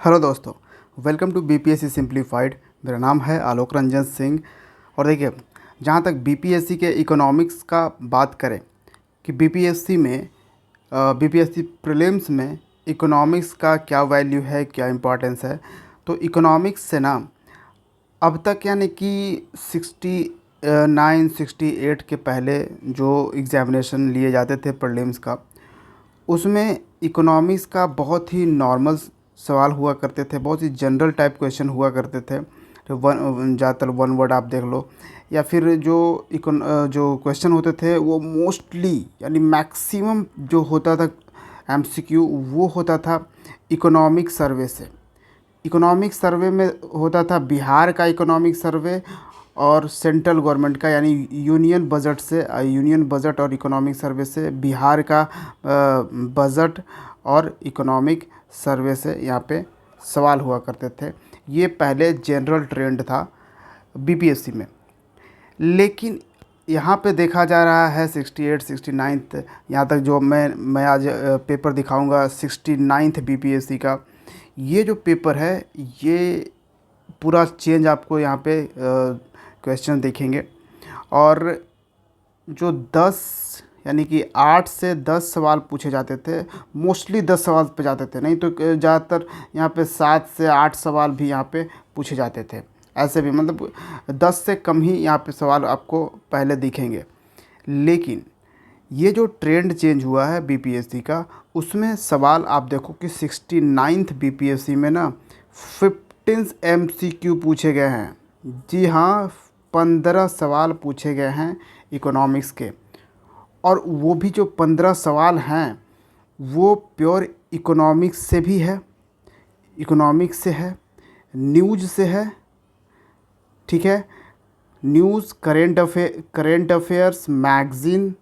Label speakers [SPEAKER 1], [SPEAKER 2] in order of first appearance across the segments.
[SPEAKER 1] Hello दोस्तों, welcome to BPSC simplified. मेरा नाम है आलोक रंजन सिंह। और देखिए, जहाँ तक बीपीएससी के इकोनॉमिक्स का बात करें कि बीपीएससी प्रीलिम्स में इकोनॉमिक्स का क्या वैल्यू है, क्या इम्पोर्टेंस है, तो इकोनॉमिक्स से ना अब तक यानी कि 68 के पहले जो एग्ज़ामिनेशन लिए जाते थे प्रीलिम्स का, उसमें इकोनॉमिक्स का बहुत ही नॉर्मल सवाल हुआ करते थे, बहुत ही जनरल टाइप क्वेश्चन हुआ करते थे। तो ज़्यादातर वन वर्ड आप देख लो, या फिर जो क्वेश्चन होते थे वो मोस्टली यानी मैक्सिमम जो होता था एमसीक्यू, वो होता था इकोनॉमिक सर्वे से। इकोनॉमिक सर्वे में होता था बिहार का इकोनॉमिक सर्वे और सेंट्रल गवर्नमेंट का यानी यूनियन बजट और इकोनॉमिक सर्वे से बिहार का बजट और इकोनॉमिक सर्वे से यहाँ पे सवाल हुआ करते थे। ये पहले जनरल ट्रेंड था बीपीएससी में, लेकिन यहाँ पे देखा जा रहा है 68 69 यहाँ तक जो मैं आज पेपर दिखाऊंगा 69 बीपीएससी का। ये जो पेपर है ये पूरा चेंज आपको यहाँ पे क्वेश्चन देखेंगे। और जो 10 यानी कि 8 से 10 सवाल पूछे जाते थे, मोस्टली 10 सवाल पे जाते थे, नहीं तो ज़्यादातर यहाँ पे 7 से 8 सवाल भी यहाँ पे पूछे जाते थे। ऐसे भी मतलब 10 से कम ही यहाँ पे सवाल आपको पहले दिखेंगे। लेकिन ये जो ट्रेंड चेंज हुआ है बीपीएससी का, उसमें सवाल आप देखो कि 69 बीपीएससी में ना 15 एमसीक्यू पूछे गए हैं। जी हाँ, 15 सवाल पूछे गए हैं इकोनॉमिक्स के। और वो भी जो 15 सवाल हैं वो प्योर इकोनॉमिक्स से भी है, इकोनॉमिक्स से है, न्यूज़ से है, ठीक है। न्यूज़, करेंट अफेयर्स, मैगज़ीन,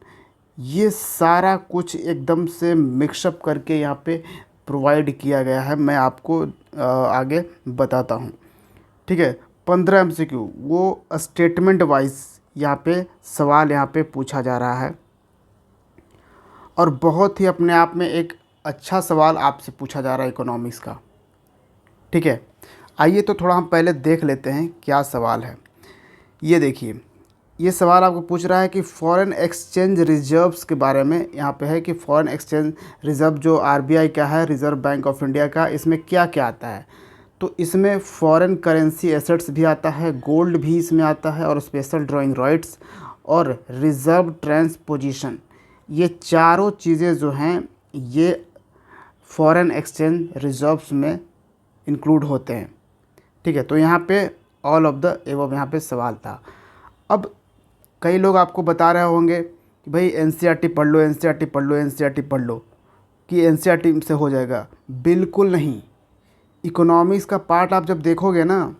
[SPEAKER 1] ये सारा कुछ एकदम से मिक्सअप करके यहाँ पे प्रोवाइड किया गया है। मैं आपको आगे बताता हूँ, ठीक है। 15 एमसीक्यू वो स्टेटमेंट वाइज यहाँ पे सवाल यहाँ पे पूछा जा रहा है, और बहुत ही अपने आप में एक अच्छा सवाल आपसे पूछा जा रहा है इकोनॉमिक्स का, ठीक है। आइए तो थोड़ा हम पहले देख लेते हैं क्या सवाल है। ये देखिए, ये सवाल आपको पूछ रहा है कि फॉरेन एक्सचेंज रिजर्व्स के बारे में। यहाँ पे है कि फॉरेन एक्सचेंज रिज़र्व जो आरबीआई का है, रिज़र्व बैंक ऑफ इंडिया का, इसमें क्या क्या आता है। तो इसमें फॉरेन करेंसी एसेट्स भी आता है, गोल्ड भी इसमें आता है, और स्पेशल ड्राइंग राइट्स और रिज़र्व ट्रांसपोजिशन, ये चारों चीज़ें जो हैं ये फॉरेन एक्सचेंज रिजर्व्स में इंक्लूड होते हैं, ठीक है। तो यहाँ पे ऑल ऑफ द एबव यहाँ पे सवाल था। अब कई लोग आपको बता रहे होंगे कि भाई एनसीईआरटी पढ़ लो, एनसीईआरटी पढ़ लो, एनसीईआरटी पढ़ लो, कि एनसीईआरटी से हो जाएगा। बिल्कुल नहीं। इकोनॉमिक्स का पार्ट आप जब देखोगे ना,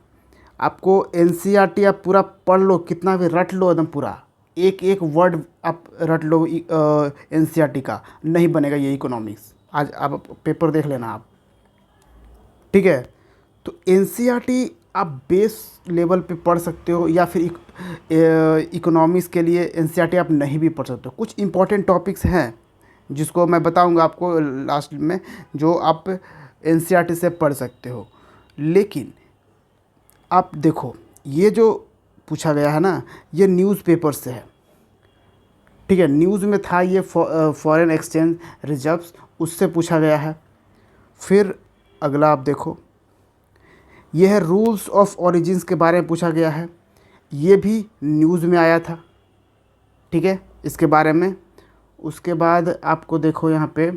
[SPEAKER 1] आपको एनसीईआरटी आप पूरा पढ़ लो, कितना भी रट लो, एकदम पूरा एक एक वर्ड आप रट लो एनसीईआरटी का, नहीं बनेगा ये इकोनॉमिक्स। आज आप पेपर देख लेना आप, ठीक है। तो एनसीईआरटी आप बेस लेवल पे पढ़ सकते हो, या फिर इकोनॉमिक्स के लिए एनसीईआरटी आप नहीं भी पढ़ सकते हो। कुछ इंपॉर्टेंट टॉपिक्स हैं जिसको मैं बताऊंगा आपको लास्ट में, जो आप एनसीईआरटी से पढ़ सकते हो। लेकिन आप देखो, ये जो पूछा गया है ना, ये न्यूज़पेपर से है, ठीक है। न्यूज़ में था ये फॉरेन एक्सचेंज रिजर्व्स, उससे पूछा गया है। फिर अगला आप देखो, ये है रूल्स ऑफ ओरिजिन्स के बारे में पूछा गया है, ये भी न्यूज़ में आया था, ठीक है, इसके बारे में। उसके बाद आपको देखो यहाँ पे,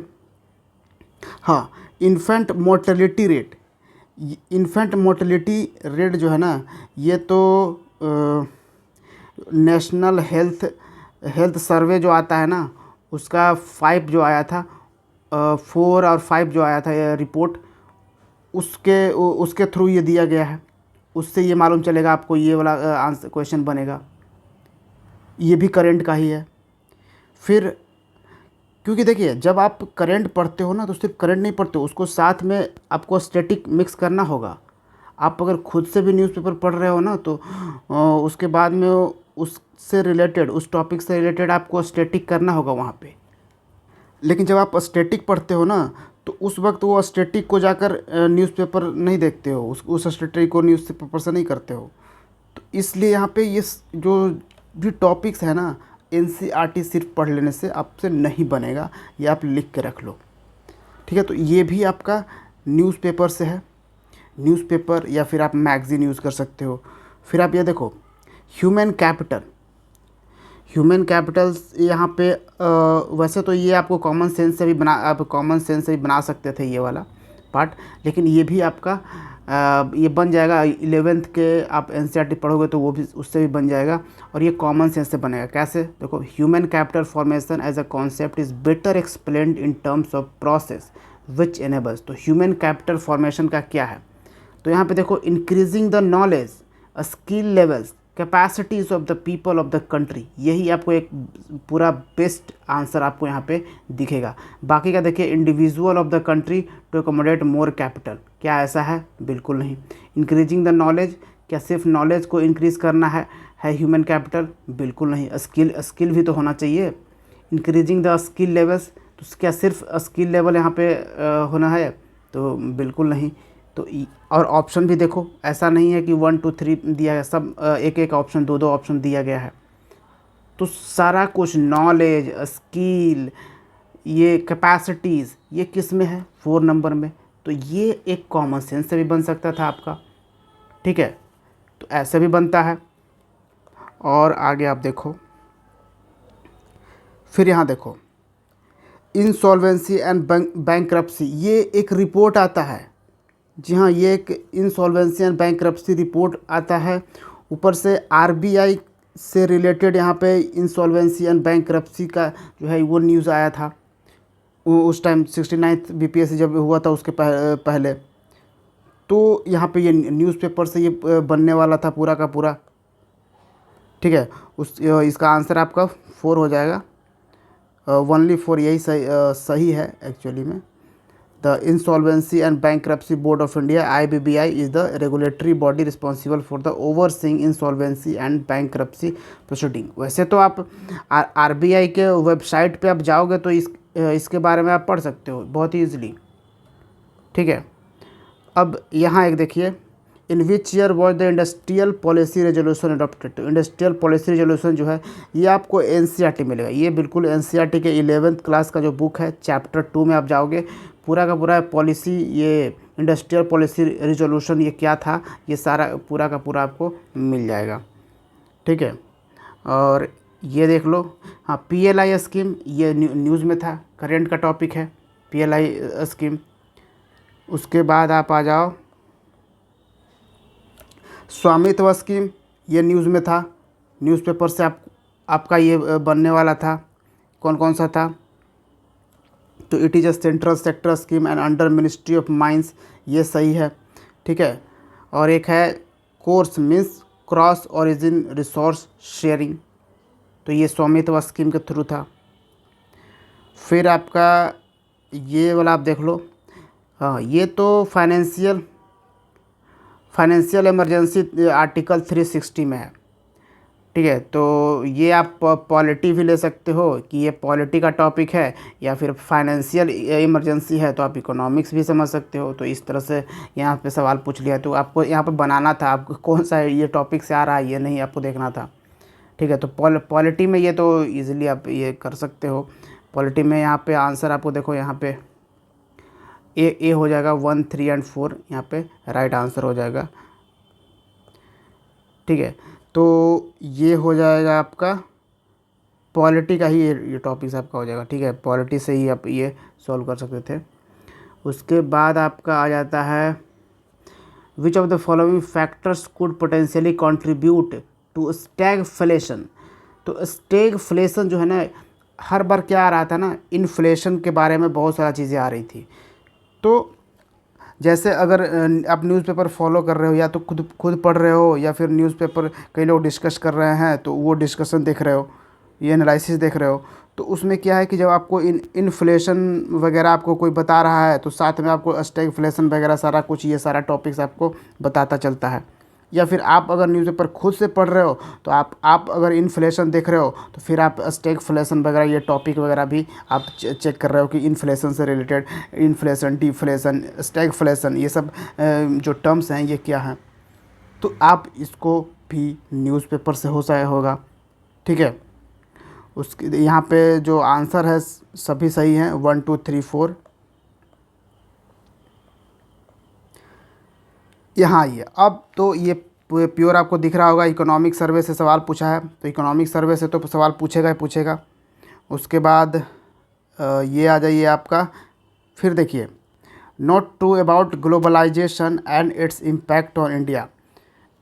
[SPEAKER 1] हाँ, infant mortality rate. Infant mortality rate जो है ना, ये तो नेशनल हेल्थ सर्वे जो आता है ना, उसका 5 जो आया था, 4 और 5 जो आया था ये रिपोर्ट, उसके थ्रू ये दिया गया है। उससे ये मालूम चलेगा आपको, ये वाला आंसर क्वेश्चन बनेगा। ये भी करंट का ही है। फिर क्योंकि देखिए, जब आप करंट पढ़ते हो ना, तो सिर्फ करंट नहीं पढ़ते हो, उसको साथ में आपको स्टैटिक मिक्स करना होगा। आप अगर खुद से भी न्यूज़पेपर पढ़ रहे हो ना, तो उसके बाद में उससे रिलेटेड, उस टॉपिक से रिलेटेड आपको स्टैटिक करना होगा वहाँ पे। लेकिन जब आप स्टैटिक पढ़ते हो ना, तो उस वक्त वो स्टैटिक को जाकर न्यूज़पेपर नहीं देखते हो, उस स्टैटिक को न्यूज़पेपर से नहीं करते हो। तो इसलिए यहाँ पे ये जो भी टॉपिक्स है ना, एनसीईआरटी सिर्फ पढ़ लेने से आपसे नहीं बनेगा, ये आप लिख के रख लो, ठीक है। तो ये भी आपका न्यूज़पेपर से है, न्यूज़पेपर या फिर आप मैगज़ीन यूज़ कर सकते हो। फिर आप ये देखो ह्यूमन कैपिटल, ह्यूमन कैपिटल्स यहाँ पे वैसे तो ये आपको कॉमन सेंस से भी आप कॉमन सेंस से भी बना सकते थे ये वाला पार्ट, लेकिन ये भी आपका ये बन जाएगा 11th के आप एनसीईआरटी पढ़ोगे तो वो भी उससे भी बन जाएगा, और ये कॉमन सेंस से बनेगा। कैसे? देखो, human capital formation as a concept is better explained in terms of process which enables. तो ह्यूमन कैपिटल फॉर्मेशन का क्या है? तो यहाँ पे देखो, increasing the knowledge, skill levels, capacities of the people of the country, यही आपको एक पूरा बेस्ट आंसर आपको यहाँ पे दिखेगा। बाकी का देखिए, individual of the country to accommodate more capital, क्या ऐसा है? बिल्कुल नहीं। इंक्रीजिंग द नॉलेज, क्या सिर्फ नॉलेज को इंक्रीज़ करना है ह्यूमन कैपिटल? बिल्कुल नहीं। स्किल भी तो होना चाहिए। इंक्रीजिंग द स्किल लेवल्स, तो क्या सिर्फ स्किल लेवल यहाँ पे होना है? तो बिल्कुल नहीं। तो और ऑप्शन भी देखो, ऐसा नहीं है कि 1 2 3 दिया है, सब एक एक ऑप्शन, दो दो ऑप्शन दिया गया है। तो सारा कुछ नॉलेज, स्किल, ये कैपेसिटीज़, ये किस में है? 4 नंबर में। तो ये एक कॉमन सेंस से भी बन सकता था आपका, ठीक है। तो ऐसे भी बनता है। और आगे आप देखो, फिर यहाँ देखो, इंसॉल्वेंसी एंड बैंक्रप्सी, ये एक रिपोर्ट आता है। जी हाँ, ये एक इंसॉल्वेंसी एंड बैंक्रप्सी रिपोर्ट आता है। ऊपर से आरबीआई से रिलेटेड यहाँ पे इंसॉल्वेंसी एंड बैंक्रप्सी का जो है वो न्यूज़ आया था उस टाइम, 69th बीपीएससी जब हुआ था उसके पहले। तो यहाँ पे ये न्यूज़पेपर से ये बनने वाला था पूरा का पूरा, ठीक है। इसका आंसर आपका 4 हो जाएगा, ओनली 4 यही सही है एक्चुअली में। The insolvency and bankruptcy board of India, IBBI, is the regulatory body responsible for the overseeing insolvency and bankruptcy proceeding. वैसे तो आप RBI के वेबसाइट पे आप जाओगे तो इसके बारे में आप पढ़ सकते हो बहुत ही ईजिली, ठीक है। अब यहाँ एक देखिए, in which year was the industrial policy resolution adopted. तो इंडस्ट्रियल पॉलिसी रेजोल्यूशन जो है ये आपको एनसीईआरटी मिलेगा, ये बिल्कुल एनसीईआरटी के 11th क्लास का जो बुक है, चैप्टर 2 में आप जाओगे, पूरा का पूरा पॉलिसी, ये इंडस्ट्रियल पॉलिसी रेजोल्यूशन ये क्या था, ये सारा पूरा का पूरा आपको मिल जाएगा, ठीक है। और ये देख लो, हाँ, PLI स्कीम, ये न्यूज़ में था, करेंट का टॉपिक है PLI स्कीम। उसके बाद आप आ जाओ, स्वामित्व स्कीम, ये न्यूज़ में था, न्यूज़पेपर से आपका ये बनने वाला था। कौन कौन सा था? तो it is a central sector scheme and under ministry of mines, ये सही है, ठीक है। और एक है course means cross origin resource sharing, तो ये स्वामित्व स्कीम के थ्रू था। फिर आपका ये वाला आप देख लो, हाँ, ये तो फाइनेंशियल इमरजेंसी आर्टिकल 360 में है, ठीक है। तो ये आप पॉलिटी भी ले सकते हो कि ये पॉलिटी का टॉपिक है, या फिर फाइनेंशियल इमरजेंसी है तो आप इकोनॉमिक्स भी समझ सकते हो। तो इस तरह से यहाँ पे सवाल पूछ लिया, तो आपको यहाँ पे बनाना था, आपको कौन सा ये टॉपिक से आ रहा है ये नहीं आपको देखना था, ठीक है। तो पॉलिटी में ये तो ईजिली आप ये कर सकते हो। पॉलिटी में यहाँ पे आंसर आपको देखो, यहाँ पे ए हो जाएगा, 1 3 और 4 यहाँ पे राइट आंसर हो जाएगा, ठीक है। तो ये हो जाएगा आपका पॉलिटी का ही ये टॉपिक्स आपका हो जाएगा, ठीक है। पॉलिटी से ही आप ये सॉल्व कर सकते थे। उसके बाद आपका आ जाता है, which of the following factors could potentially contribute to stagflation. तो स्टैगफ्लेशन जो है ना, हर बार क्या आ रहा था ना, इन्फ्लेशन के बारे में बहुत सारी चीज़ें आ रही थी। तो जैसे अगर आप न्यूज़पेपर फॉलो कर रहे हो, या तो खुद पढ़ रहे हो, या फिर न्यूज़पेपर कई लोग डिस्कस कर रहे हैं तो वो डिस्कशन देख रहे हो, ये एनालिसिस देख रहे हो, तो उसमें क्या है कि जब आपको इन्फ्लेशन वगैरह आपको कोई बता रहा है तो साथ में आपको स्टैगफ्लेशन वगैरह सारा कुछ, ये सारा टॉपिक्स आपको बताता चलता है, या फिर आप अगर न्यूज़पेपर खुद से पढ़ रहे हो तो आप अगर इन्फ्लेशन देख रहे हो तो फिर आप स्टैगफ्लेशन वगैरह ये टॉपिक वगैरह भी आप चेक कर रहे हो कि इन्फ्लेशन से रिलेटेड इन्फ्लेशन, डिफ्लेशन, स्टैगफ्लेशन ये सब जो टर्म्स हैं ये क्या हैं, तो आप इसको भी न्यूज़पेपर से हो सकता होगा। ठीक है, उसके यहाँ पे जो आंसर है सभी सही हैं, 1 2 3 4। यहाँ ये अब तो ये प्योर आपको दिख रहा होगा, इकोनॉमिक सर्वे से सवाल पूछा है तो इकोनॉमिक सर्वे से तो सवाल पूछेगा ही पूछेगा। उसके बाद ये आ जाइए आपका, फिर देखिए note two about globalization and its impact on India.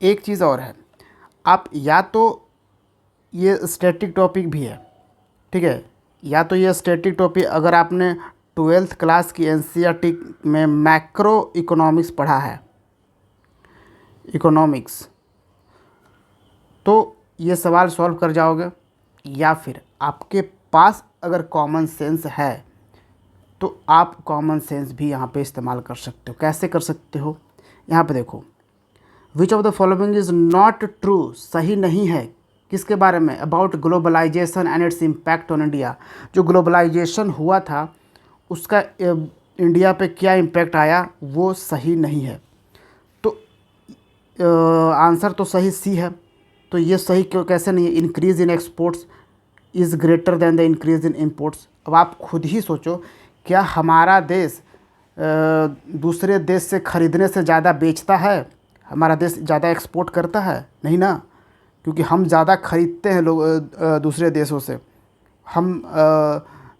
[SPEAKER 1] एक चीज़ और है, आप या तो ये स्टैटिक टॉपिक भी है, ठीक है, या तो ये स्टैटिक टॉपिक अगर आपने 12th क्लास की एनसीईआरटी में मैक्रो इकोनॉमिक्स पढ़ा है, इकोनॉमिक्स, तो ये सवाल सॉल्व कर जाओगे। या फिर आपके पास अगर कॉमन सेंस है तो आप कॉमन सेंस भी यहाँ पे इस्तेमाल कर सकते हो। कैसे कर सकते हो, यहाँ पे देखो, which of the following is not true, सही नहीं है किसके बारे में, about globalization and its impact on India. जो ग्लोबलाइजेशन हुआ था उसका इंडिया पे क्या इम्पैक्ट आया वो सही नहीं है। तो आंसर तो सही सी है, तो ये सही क्यों कैसे नहीं है, increase in exports is greater than the increase in imports. अब आप खुद ही सोचो, क्या हमारा देश दूसरे देश से ख़रीदने से ज़्यादा बेचता है, हमारा देश ज़्यादा एक्सपोर्ट करता है? नहीं ना, क्योंकि हम ज़्यादा ख़रीदते हैं लोग दूसरे देशों से, हम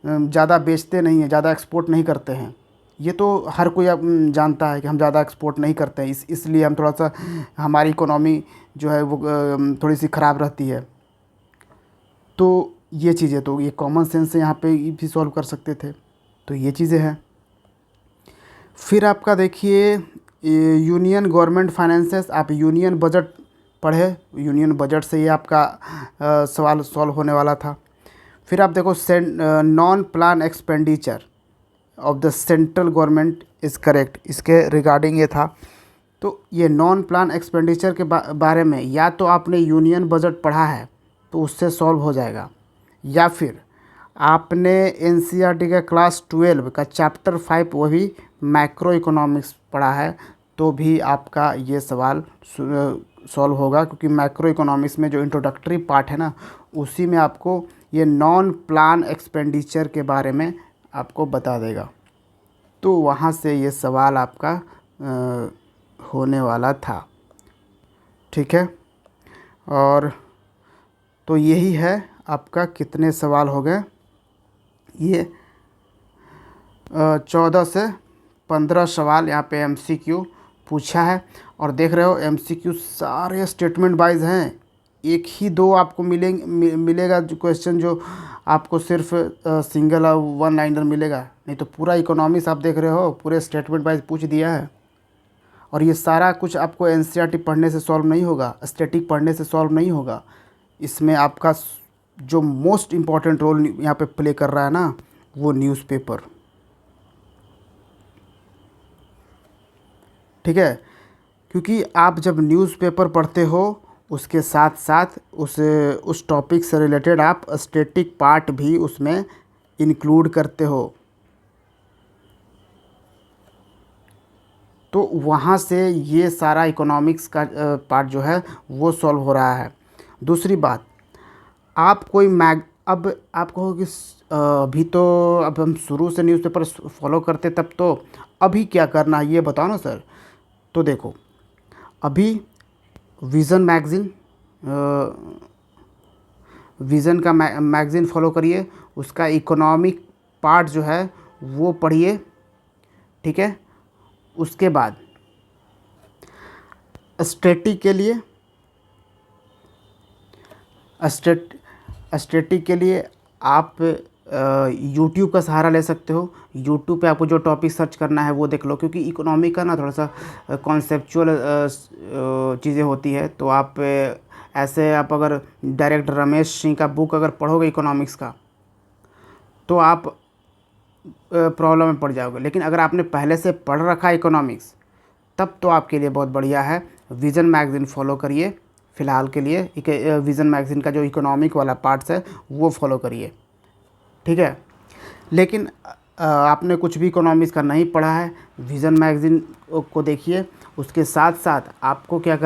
[SPEAKER 1] ज़्यादा बेचते नहीं हैं, ज़्यादा एक्सपोर्ट नहीं करते हैं। ये तो हर कोई जानता है कि हम ज़्यादा एक्सपोर्ट नहीं करते हैं, इसलिए हम थोड़ा सा, हमारी इकोनॉमी जो है वो थोड़ी सी ख़राब रहती है। तो ये चीज़ें, तो ये कॉमन सेंस से यहाँ पे भी सॉल्व कर सकते थे, तो ये चीज़ें हैं। फिर आपका देखिए यूनियन गवर्नमेंट फाइनेंसेस, आप यूनियन बजट पढ़े, यूनियन बजट से ये आपका सवाल सॉल्व होने वाला था। फिर आप देखो non plan expenditure of the central government is correct, इसके रिगार्डिंग ये था। तो ये नॉन प्लान एक्सपेंडिचर के बारे में या तो आपने यूनियन बजट पढ़ा है तो उससे सॉल्व हो जाएगा, या फिर आपने एनसीईआरटी का क्लास 12 का चैप्टर 5 वो भी मैक्रो इकोनॉमिक्स पढ़ा है तो भी आपका ये सवाल सॉल्व होगा, क्योंकि मैक्रो इकोनॉमिक्स में जो इंट्रोडक्टरी पार्ट है ना, उसी में आपको ये नॉन प्लान एक्सपेंडिचर के बारे में आपको बता देगा। तो वहाँ से ये सवाल आपका होने वाला था। ठीक है, और तो यही है आपका, कितने सवाल हो गए, ये 14 से 15 सवाल यहाँ पे एमसीक्यू पूछा है। और देख रहे हो एमसीक्यू सारे स्टेटमेंट वाइज हैं, एक ही दो आपको मिलेगा जो क्वेश्चन जो आपको सिर्फ सिंगल और वन लाइनर मिलेगा, नहीं तो पूरा इकोनॉमिक्स आप देख रहे हो पूरे स्टेटमेंट वाइज पूछ दिया है। और ये सारा कुछ आपको एनसीईआरटी पढ़ने से सॉल्व नहीं होगा, स्टैटिक पढ़ने से सॉल्व नहीं होगा। इसमें आपका जो मोस्ट इम्पॉर्टेंट रोल यहाँ पे प्ले कर रहा है ना, वो न्यूज़पेपर। ठीक है, क्योंकि आप जब न्यूज़पेपर पढ़ते हो उसके साथ साथ उस टॉपिक से रिलेटेड आप स्टैटिक पार्ट भी उसमें इंक्लूड करते हो, तो वहाँ से ये सारा इकोनॉमिक्स का पार्ट जो है वो सॉल्व हो रहा है। दूसरी बात, आप कोई अब आप कहो कि अभी तो अब हम शुरू से न्यूज़पेपर फॉलो करते तब, तो अभी क्या करना है ये बताओ ना सर। तो देखो, अभी विज़न मैगज़ीन, विज़न का मैगज़ीन फॉलो करिए, उसका इकोनॉमिक पार्ट जो है वो पढ़िए। ठीक है, उसके बाद स्टैटिक के लिए स्टैटिक के लिए आप यूट्यूब का सहारा ले सकते हो। यूट्यूब पे आपको जो टॉपिक सर्च करना है वो देख लो, क्योंकि इकोनॉमी का ना थोड़ा सा कॉन्सेप्चुअल चीज़ें होती है, तो आप ऐसे आप अगर डायरेक्ट रमेश सिंह का बुक अगर पढ़ोगे इकोनॉमिक्स का तो आप प्रॉब्लम में पड़ जाओगे। लेकिन अगर आपने पहले से पढ़ रखा है इकोनॉमिक्स तब तो आपके लिए बहुत बढ़िया है, विज़न मैगज़ीन फॉलो करिए फ़िलहाल के लिए। विज़न मैगज़ीन का जो इकोनॉमिक वाला पार्ट्स है वो फॉलो करिए, ठीक है। लेकिन आपने कुछ भी इकोनॉमिक्स का नहीं पढ़ा है, विज़न मैगज़ीन को देखिए। उसके साथ साथ आपको क्या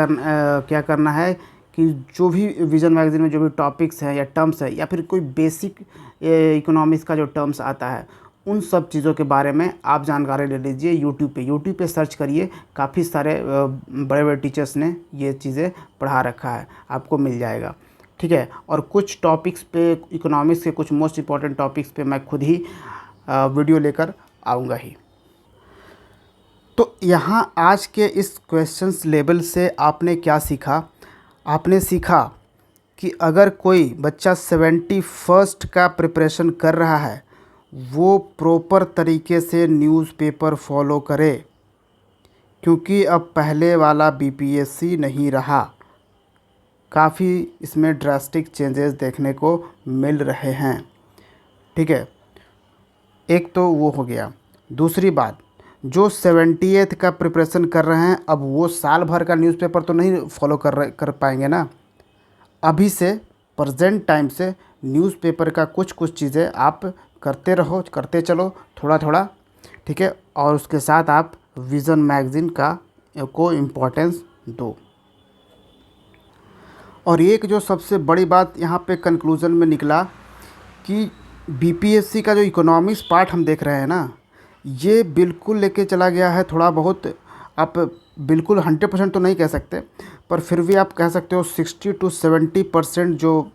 [SPEAKER 1] करना है कि जो भी विज़न मैगज़ीन में जो भी टॉपिक्स हैं या टर्म्स है या फिर कोई बेसिक इकोनॉमिक्स का जो टर्म्स आता है, उन सब चीज़ों के बारे में आप जानकारी ले लीजिए। यूट्यूब पे सर्च करिए, काफ़ी सारे बड़े बड़े टीचर्स ने ये चीज़ें पढ़ा रखा है, आपको मिल जाएगा, ठीक है। और कुछ टॉपिक्स पे, इकोनॉमिक्स के कुछ मोस्ट इम्पॉर्टेंट टॉपिक्स पे मैं खुद ही वीडियो लेकर आऊँगा ही। तो यहाँ आज के इस क्वेश्चंस लेवल से आपने क्या सीखा? आपने सीखा कि अगर कोई बच्चा 71st का प्रिपरेशन कर रहा है, वो प्रॉपर तरीके से न्यूज़पेपर फॉलो करे, क्योंकि अब पहले वाला बीपीएससी नहीं रहा। काफ़ी इसमें ड्रास्टिक चेंजेस देखने को मिल रहे हैं, ठीक है। एक तो वो हो गया। दूसरी बात, जो 70th का प्रिपरेशन कर रहे हैं, अब वो साल भर का न्यूज़पेपर तो नहीं फॉलो कर पाएंगे ना। अभी से प्रेजेंट टाइम से न्यूज़पेपर का कुछ कुछ चीज़ें आप करते रहो, करते चलो थोड़ा थोड़ा, ठीक है। और उसके साथ आप विज़न मैगज़ीन को इम्पोर्टेंस दो। और एक जो सबसे बड़ी बात यहाँ पे कंक्लूज़न में निकला कि बीपीएससी का जो इकोनॉमिक्स पार्ट हम देख रहे हैं ना, ये बिल्कुल लेके चला गया है थोड़ा बहुत। आप बिल्कुल 100% तो नहीं कह सकते, पर फिर भी आप कह सकते हो 60 to 70% जो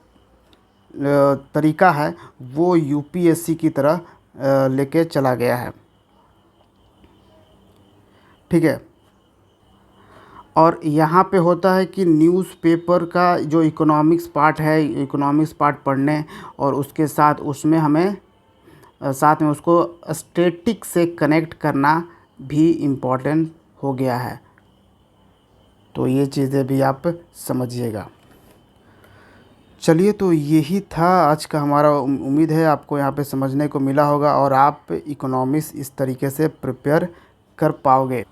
[SPEAKER 1] तरीका है वो यूपीएससी की तरह लेके चला गया है, ठीक है। और यहाँ पे होता है कि न्यूज़पेपर का जो इकोनॉमिक्स पार्ट है, इकोनॉमिक्स पार्ट पढ़ने और उसके साथ उसमें हमें साथ में उसको स्टैटिक से कनेक्ट करना भी इम्पॉर्टेंट हो गया है। तो ये चीज़ें भी आप समझिएगा। चलिए, तो यही था आज का हमारा। उम्मीद है आपको यहाँ पे समझने को मिला होगा और आप इकोनॉमिक्स इस तरीके से प्रिपेयर कर पाओगे।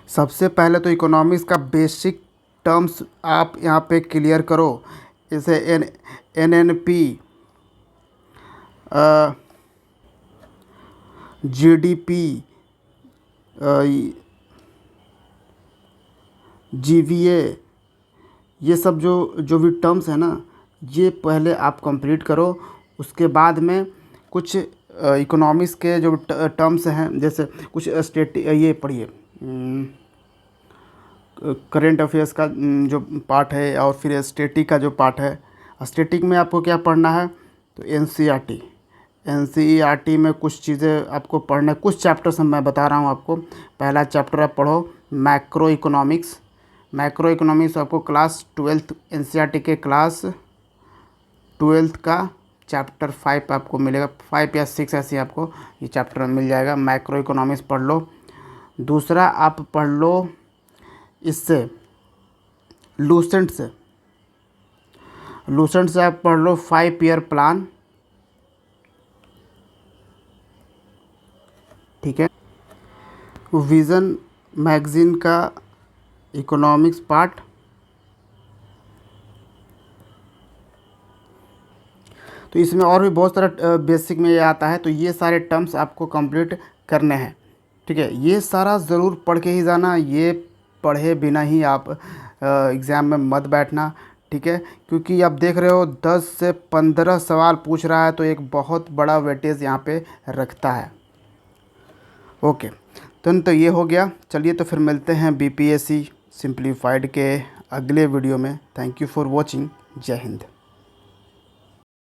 [SPEAKER 1] सबसे पहले तो इकोनॉमिक्स का बेसिक टर्म्स आप यहाँ पे क्लियर करो, जैसे एनएनपी, जीडीपी, जीवीए, ये सब जो भी टर्म्स है ना, ये पहले आप कंप्लीट करो। उसके बाद में कुछ इकोनॉमिक्स के जो टर्म्स हैं, जैसे कुछ ये पढ़िए, करेंट अफेयर्स का जो पार्ट है, और फिर स्टैटिक का जो पार्ट है। स्टैटिक में आपको क्या पढ़ना है, तो एनसीईआरटी में कुछ चीज़ें आपको पढ़ना है। कुछ चैप्टर्स मैं बता रहा हूँ आपको। पहला चैप्टर आप पढ़ो मैक्रो इकोनॉमिक्स आपको क्लास 12th एनसीईआरटी के क्लास 12th का चैप्टर 5 आपको मिलेगा, 5 या 6 ऐसे आपको ये चैप्टर मिल जाएगा। मैक्रो इकोनॉमिक्स पढ़ लो। दूसरा आप पढ़ लो इससे लूसेंट से आप पढ़ लो 5 ईयर प्लान, ठीक है। विज़न मैगज़ीन का इकोनॉमिक्स पार्ट, तो इसमें और भी बहुत सारा बेसिक में ये आता है। तो ये सारे टर्म्स आपको कंप्लीट करने हैं, ठीक है। ये सारा ज़रूर पढ़ के ही जाना, ये पढ़े बिना ही आप एग्ज़ाम में मत बैठना, ठीक है। क्योंकि आप देख रहे हो 10 से 15 सवाल पूछ रहा है, तो एक बहुत बड़ा वेटेज यहाँ पे रखता है। ओके, तो ये हो गया। चलिए, तो फिर मिलते हैं बीपीएससी सिंप्लीफाइड के अगले वीडियो में। Thank you for watching. जय हिंद।